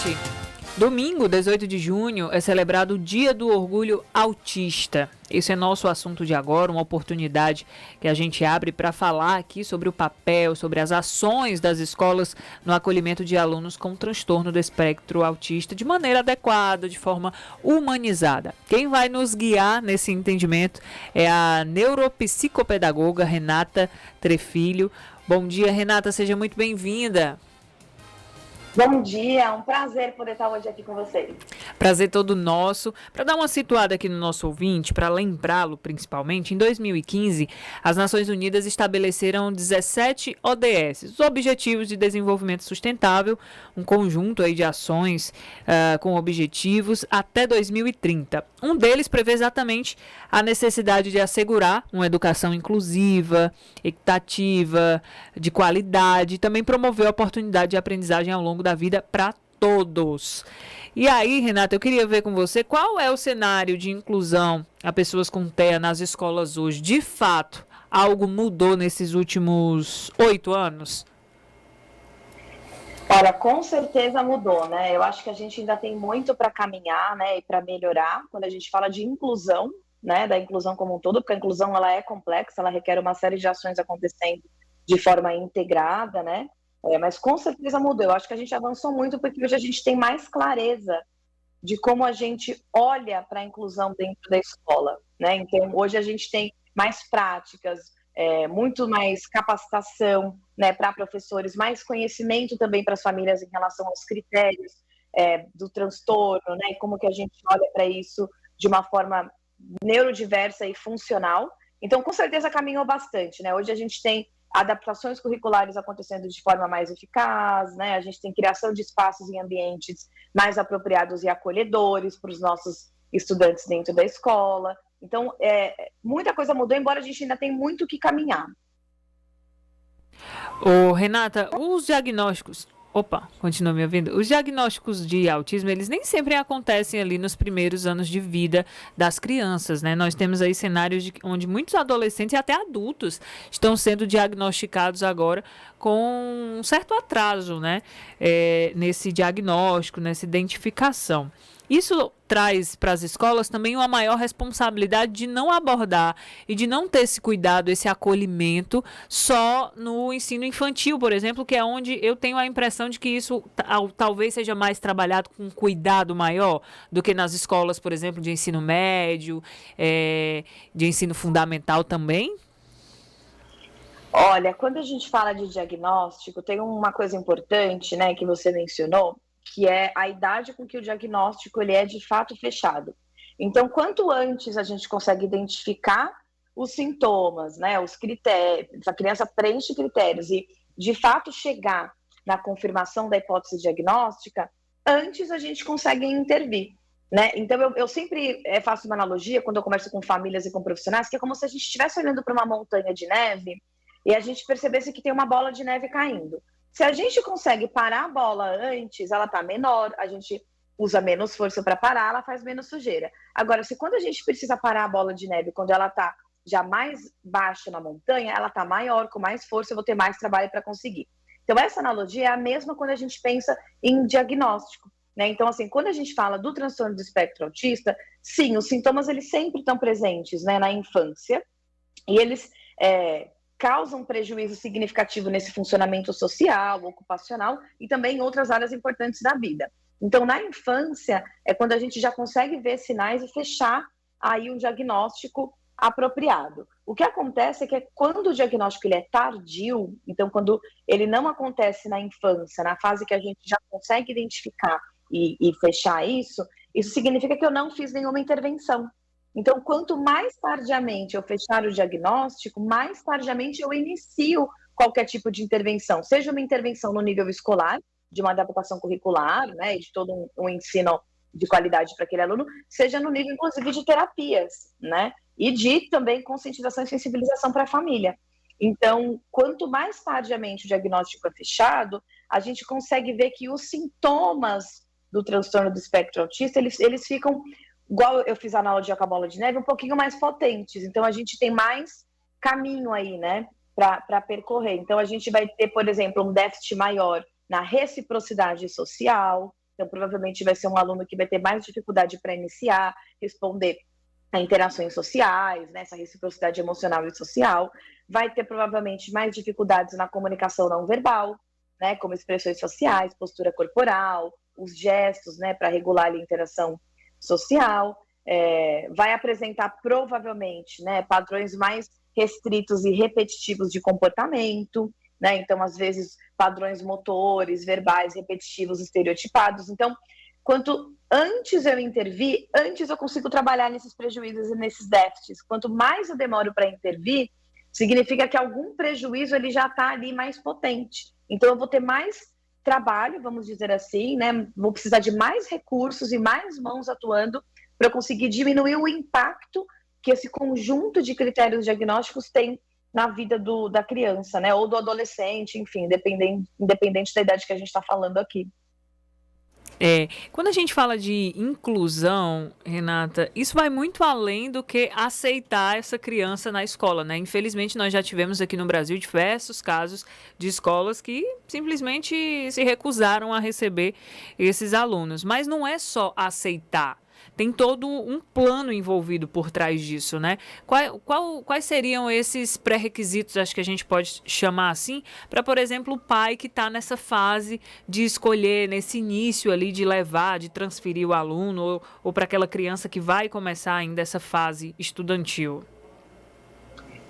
Gente, domingo, 18 de junho, é celebrado o Dia do Orgulho Autista. Esse é nosso assunto de agora, uma oportunidade que a gente abre para falar aqui sobre o papel, sobre as ações das escolas no acolhimento de alunos com transtorno do espectro autista de maneira adequada, de forma humanizada. Quem vai nos guiar nesse entendimento é a neuropsicopedagoga Renata Trefilho. Bom dia, Renata, seja muito bem-vinda. Bom dia, é um prazer poder estar hoje aqui com vocês. Prazer todo nosso. Para dar uma situada aqui no nosso ouvinte, para lembrá-lo principalmente, em 2015, as Nações Unidas estabeleceram 17 ODS, os Objetivos de Desenvolvimento Sustentável, um conjunto aí de ações com objetivos até 2030. Um deles prevê exatamente a necessidade de assegurar uma educação inclusiva, equitativa, de qualidade, e também promover a oportunidade de aprendizagem ao longo da vida para todos. E aí, Renata, eu queria ver com você qual é o cenário de inclusão a pessoas com TEA nas escolas hoje. De fato, algo mudou nesses últimos 8 anos? Olha, com certeza mudou, né? Eu acho que a gente ainda tem muito para caminhar, né, e para melhorar quando a gente fala de inclusão, né, da inclusão como um todo, porque a inclusão ela é complexa, ela requer uma série de ações acontecendo de forma integrada, né? Mas com certeza mudou. Eu acho que a gente avançou muito porque hoje a gente tem mais clareza de como a gente olha para a inclusão dentro da escola, né? Então, hoje a gente tem mais práticas, muito mais capacitação, né, para professores, mais conhecimento também para as famílias em relação aos critérios do transtorno, né? E como que a gente olha para isso de uma forma neurodiversa e funcional. Então, com certeza caminhou bastante, né? Hoje a gente tem adaptações curriculares acontecendo de forma mais eficaz, né? A gente tem criação de espaços em ambientes mais apropriados e acolhedores para os nossos estudantes dentro da escola. Então, muita coisa mudou, embora a gente ainda tenha muito que caminhar. Ô, Renata, os diagnósticos... Opa, continua me ouvindo? Os diagnósticos de autismo, eles nem sempre acontecem ali nos primeiros anos de vida das crianças, né? Nós temos aí cenários onde muitos adolescentes e até adultos estão sendo diagnosticados agora com um certo atraso, né? Nesse diagnóstico, nessa identificação. Isso traz para as escolas também uma maior responsabilidade de não abordar e de não ter esse cuidado, esse acolhimento só no ensino infantil, por exemplo, que é onde eu tenho a impressão de que isso talvez seja mais trabalhado com cuidado maior do que nas escolas, por exemplo, de ensino médio, de ensino fundamental também. Olha, quando a gente fala de diagnóstico, tem uma coisa importante, né, que você mencionou, que é a idade com que o diagnóstico ele é de fato fechado. Então, quanto antes a gente consegue identificar os sintomas, né, os critérios, a criança preenche critérios e de fato chegar na confirmação da hipótese diagnóstica, antes a gente consegue intervir, né? Então, eu sempre faço uma analogia quando eu converso com famílias e com profissionais, que é como se a gente estivesse olhando para uma montanha de neve e a gente percebesse que tem uma bola de neve caindo. Se a gente consegue parar a bola antes, ela está menor, a gente usa menos força para parar, ela faz menos sujeira. Agora, se quando a gente precisa parar a bola de neve, quando ela está já mais baixa na montanha, ela está maior, com mais força, eu vou ter mais trabalho para conseguir. Então, essa analogia é a mesma quando a gente pensa em diagnóstico, né? Então, assim, quando a gente fala do transtorno do espectro autista, sim, os sintomas, eles sempre estão presentes, né, na infância, e eles causam prejuízo significativo nesse funcionamento social, ocupacional e também em outras áreas importantes da vida. Então, na infância, é quando a gente já consegue ver sinais e fechar aí um diagnóstico apropriado. O que acontece é que quando o diagnóstico ele é tardio, então quando ele não acontece na infância, na fase que a gente já consegue identificar e fechar isso significa que eu não fiz nenhuma intervenção. Então, quanto mais tardiamente eu fechar o diagnóstico, mais tardiamente eu inicio qualquer tipo de intervenção, seja uma intervenção no nível escolar, de uma adaptação curricular, né, e de todo um ensino de qualidade para aquele aluno, seja no nível, inclusive, de terapias, né, e de também conscientização e sensibilização para a família. Então, quanto mais tardiamente o diagnóstico é fechado, a gente consegue ver que os sintomas do transtorno do espectro autista, eles ficam, igual eu fiz a analogia com a bola de neve, um pouquinho mais potentes. Então, a gente tem mais caminho aí, né, para percorrer. Então, a gente vai ter, por exemplo, um déficit maior na reciprocidade social, Então, provavelmente vai ser um aluno que vai ter mais dificuldade para iniciar, responder a interações sociais, né, essa reciprocidade emocional e social, vai ter provavelmente mais dificuldades na comunicação não verbal, né, como expressões faciais, postura corporal, os gestos, né, para regular a interação social, vai apresentar provavelmente, né, padrões mais restritos e repetitivos de comportamento, né, então às vezes padrões motores, verbais, repetitivos, estereotipados. Então, quanto antes eu intervir, antes eu consigo trabalhar nesses prejuízos e nesses déficits. Quanto mais eu demoro para intervir, significa que algum prejuízo ele já está ali mais potente. Então, eu vou ter mais trabalho, vamos dizer assim, né? Vou precisar de mais recursos e mais mãos atuando para eu conseguir diminuir o impacto que esse conjunto de critérios diagnósticos tem na vida da criança, né? Ou do adolescente, enfim, independente da idade que a gente está falando aqui. Quando a gente fala de inclusão, Renata, isso vai muito além do que aceitar essa criança na escola, né? Infelizmente, nós já tivemos aqui no Brasil diversos casos de escolas que simplesmente se recusaram a receber esses alunos. Mas não é só aceitar. Tem todo um plano envolvido por trás disso, né? Quais seriam esses pré-requisitos, acho que a gente pode chamar assim, para, por exemplo, o pai que está nessa fase de escolher, nesse início ali, de levar, de transferir o aluno, ou para aquela criança que vai começar ainda essa fase estudantil?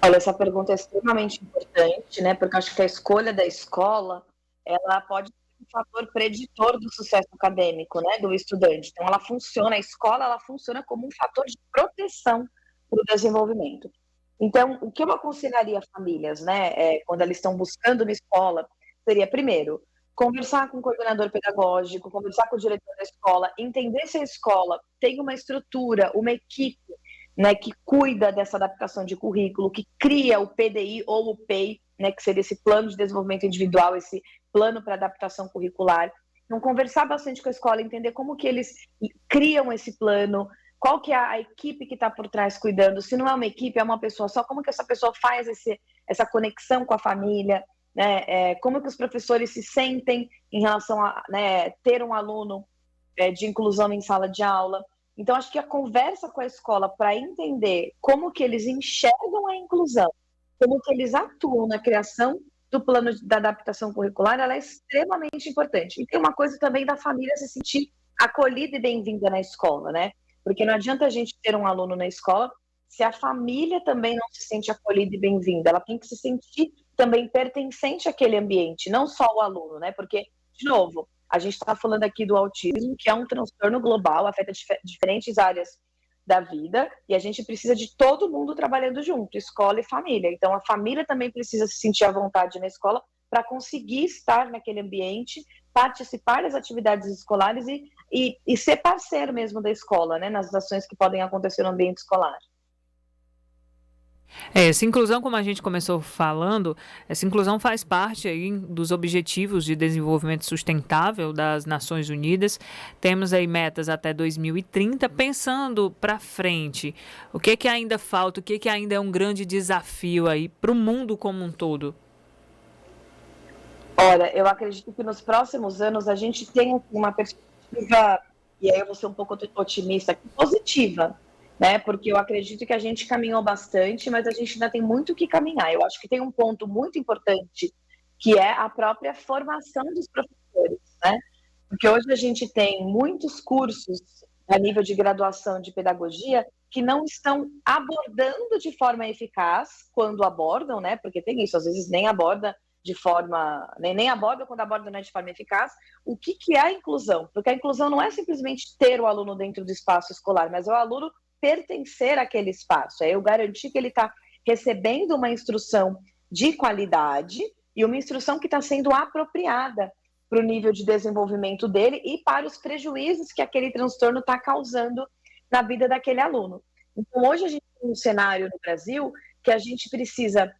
Olha, essa pergunta é extremamente importante, né? Porque eu acho que a escolha da escola, ela pode ser um fator preditor do sucesso acadêmico, né, do estudante. Então, a escola, ela funciona como um fator de proteção para o desenvolvimento. Então, o que eu aconselharia famílias, né, quando elas estão buscando uma escola, seria, primeiro, conversar com o coordenador pedagógico, conversar com o diretor da escola, entender se a escola tem uma estrutura, uma equipe, né, que cuida dessa adaptação de currículo, que cria o PDI ou o PEI, né, que seria esse plano de desenvolvimento individual, esse plano para adaptação curricular. Então, conversar bastante com a escola, entender como que eles criam esse plano, qual que é a equipe que está por trás cuidando, se não é uma equipe, é uma pessoa só, como que essa pessoa faz essa conexão com a família, né, como que os professores se sentem em relação a, né, ter um aluno de inclusão em sala de aula. Então, acho que a conversa com a escola para entender como que eles enxergam a inclusão, como que eles atuam na criação do plano da adaptação curricular, ela é extremamente importante. E tem uma coisa também da família se sentir acolhida e bem-vinda na escola, né? Porque não adianta a gente ter um aluno na escola se a família também não se sente acolhida e bem-vinda. Ela tem que se sentir também pertencente àquele ambiente, não só o aluno, né? Porque, de novo, a gente está falando aqui do autismo, que é um transtorno global, afeta diferentes áreas da vida, e a gente precisa de todo mundo trabalhando junto, escola e família. Então, a família também precisa se sentir à vontade na escola para conseguir estar naquele ambiente, participar das atividades escolares e ser parceiro mesmo da escola, né, nas ações que podem acontecer no ambiente escolar. Essa inclusão, como a gente começou falando, essa inclusão faz parte aí dos Objetivos de Desenvolvimento Sustentável das Nações Unidas. Temos aí metas até 2030. Pensando para frente, o que ainda falta, o que ainda é um grande desafio aí para o mundo como um todo? Olha, eu acredito que nos próximos anos a gente tem uma perspectiva, e aí eu vou ser um pouco otimista, positiva, né? Porque eu acredito que a gente caminhou bastante, mas a gente ainda tem muito que caminhar. Eu acho que tem um ponto muito importante, que é a própria formação dos professores, né? Porque hoje a gente tem muitos cursos a nível de graduação de pedagogia que não estão abordando de forma eficaz quando abordam, né? Porque tem isso, às vezes nem aborda de forma, nem aborda quando aborda, né, de forma eficaz, o que é a inclusão? Porque a inclusão não é simplesmente ter o aluno dentro do espaço escolar, mas é o aluno pertencer àquele espaço, é eu garantir que ele está recebendo uma instrução de qualidade e uma instrução que está sendo apropriada para o nível de desenvolvimento dele e para os prejuízos que aquele transtorno está causando na vida daquele aluno. Então, hoje a gente tem um cenário no Brasil que a gente precisa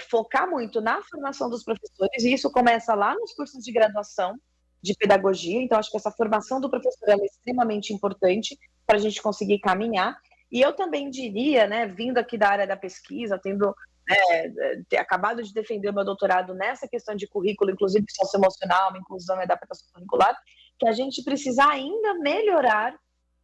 focar muito na formação dos professores, e isso começa lá nos cursos de graduação de pedagogia. Então, acho que essa formação do professor é extremamente importante para a gente conseguir caminhar. E eu também diria, né, vindo aqui da área da pesquisa, tendo acabado de defender o meu doutorado nessa questão de currículo, inclusive socioemocional, inclusão e adaptação curricular, que a gente precisa ainda melhorar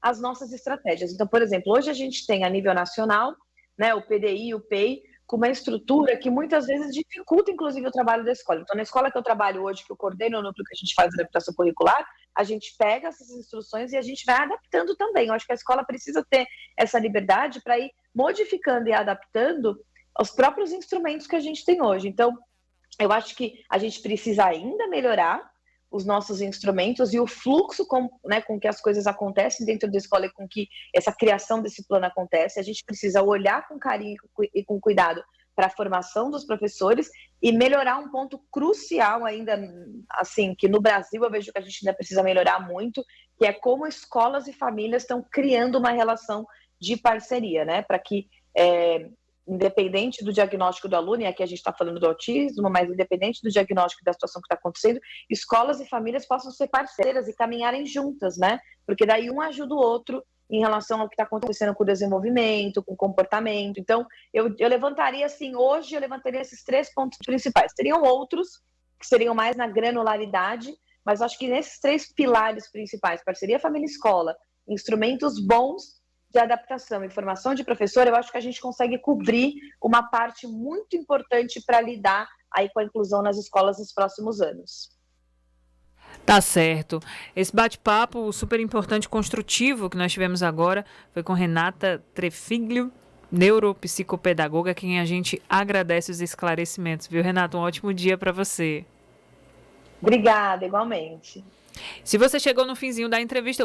as nossas estratégias. Então, por exemplo, hoje a gente tem a nível nacional, né, o PDI, o PEI, com uma estrutura que muitas vezes dificulta, inclusive, o trabalho da escola. Então, na escola que eu trabalho hoje, que eu coordeno o núcleo que a gente faz a adaptação curricular, a gente pega essas instruções e a gente vai adaptando também. Eu acho que a escola precisa ter essa liberdade para ir modificando e adaptando os próprios instrumentos que a gente tem hoje. Então, eu acho que a gente precisa ainda melhorar os nossos instrumentos e o fluxo com que as coisas acontecem dentro da escola e com que essa criação desse plano acontece. A gente precisa olhar com carinho e com cuidado para a formação dos professores e melhorar um ponto crucial ainda, assim, que no Brasil eu vejo que a gente ainda precisa melhorar muito, que é como escolas e famílias estão criando uma relação de parceria, né? Para que independente do diagnóstico do aluno, e aqui a gente está falando do autismo, mas independente do diagnóstico da situação que está acontecendo, escolas e famílias possam ser parceiras e caminharem juntas, né? Porque daí um ajuda o outro em relação ao que está acontecendo com o desenvolvimento, com o comportamento. Então, eu levantaria, assim, hoje eu levantaria esses 3 pontos principais. Teriam outros, que seriam mais na granularidade, mas acho que nesses 3 pilares principais, parceria família-escola, instrumentos bons de adaptação e formação de professor, eu acho que a gente consegue cobrir uma parte muito importante para lidar aí com a inclusão nas escolas nos próximos anos. Tá certo. Esse bate-papo super importante e construtivo que nós tivemos agora foi com Renata Trefiglio, neuropsicopedagoga, quem a gente agradece os esclarecimentos, viu, Renata? Um ótimo dia para você. Obrigada, igualmente. Se você chegou no finzinho da entrevista,